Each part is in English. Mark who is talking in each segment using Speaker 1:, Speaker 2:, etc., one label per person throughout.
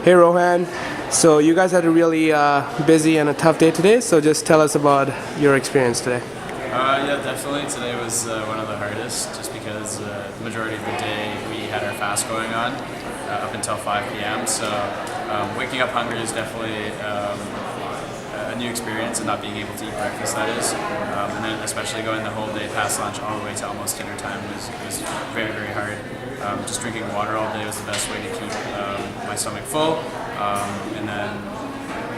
Speaker 1: Hey Rohan, so you guys had a really busy and a tough day today, so just tell us about your experience today.
Speaker 2: Yeah, definitely. Today was one of the hardest, just because the majority of the day we had our fast going on up until 5 p.m. So waking up hungry is definitely a new experience, and not being able to eat breakfast, that is. And then especially going the whole day past lunch all the way to almost dinner time was very, very hard. Just drinking water all day was the best way to keep my stomach full. And then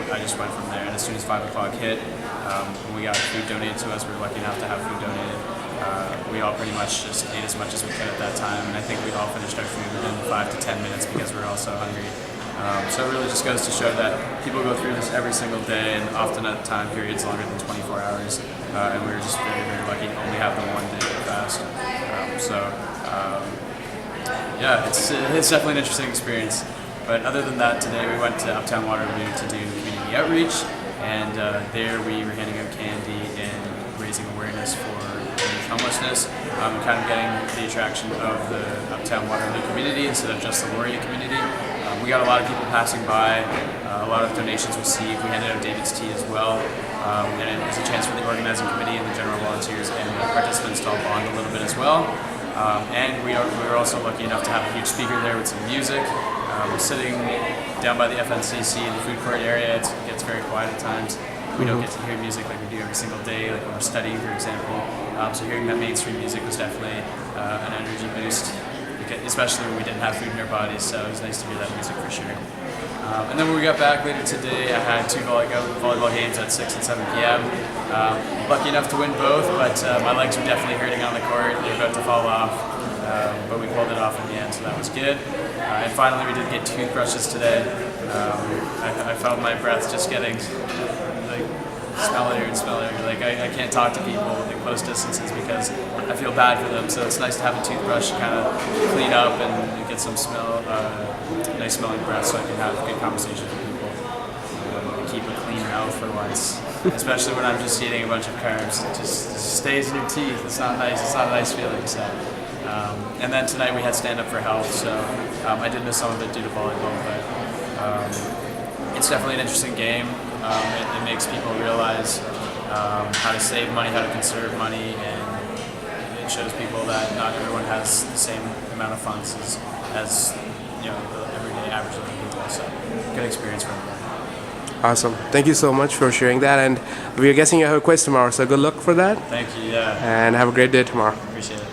Speaker 2: I just went from there. And as soon as 5 o'clock hit, when we got food donated to us, we were lucky enough to have food donated. We all pretty much just ate as much as we could at that time, and I think we all finished our food within 5 to 10 minutes because we were all so hungry. So it really just goes to show that people go through this every single day, and often at time periods longer than 24 hours. And we were just very, very lucky to only have the one day of fast. Yeah, it's definitely an interesting experience. But other than that, today we went to Uptown Waterloo to do community outreach, and there we were handing out candy and raising awareness for youth homelessness, kind of getting the attraction of the Uptown Waterloo community instead of just the Laurier community. We got a lot of people passing by, a lot of donations received. We handed out David's tea as well, and it was a chance for the organizing committee and the general volunteers and the participants to all bond a little bit as well. And we were also lucky enough to have a huge speaker there with some music. We're sitting down by the FNCC in the food court area. It gets very quiet at times. We don't get to hear music like we do every single day, like when we're studying, for example. So hearing that mainstream music was definitely an energy boost, especially when we didn't have food in our bodies. So it was nice to hear that music for sure. And then when we got back later today, I had two volleyball games at 6 and 7 p.m. Lucky enough to win both, but my legs were definitely hurting on the court. They were about to fall off, but we pulled it off in the end, so that was good. And finally, we did get toothbrushes today. I felt my breath just getting like smellier and smellier. Like I can't talk to people at close distances because I feel bad for them. So it's nice to have a toothbrush to kind of clean up and get some nice smelling breath, so I can have good conversations with people. Keep a clean mouth for once, especially when I'm just eating a bunch of carbs. It just stays in your teeth. It's not nice. It's not a nice feeling. So. And then tonight we had Stand Up for Health, so I did miss some of it due to volleyball, but it's definitely an interesting game. It makes people realize how to save money, how to conserve money, and it shows people that not everyone has the same amount of funds as the everyday average living people. So good experience for everyone.
Speaker 1: Awesome. Thank you so much for sharing that, and we are guessing you have a quiz tomorrow, so good luck for that.
Speaker 2: Thank you, yeah.
Speaker 1: And have a great day tomorrow.
Speaker 2: Appreciate it.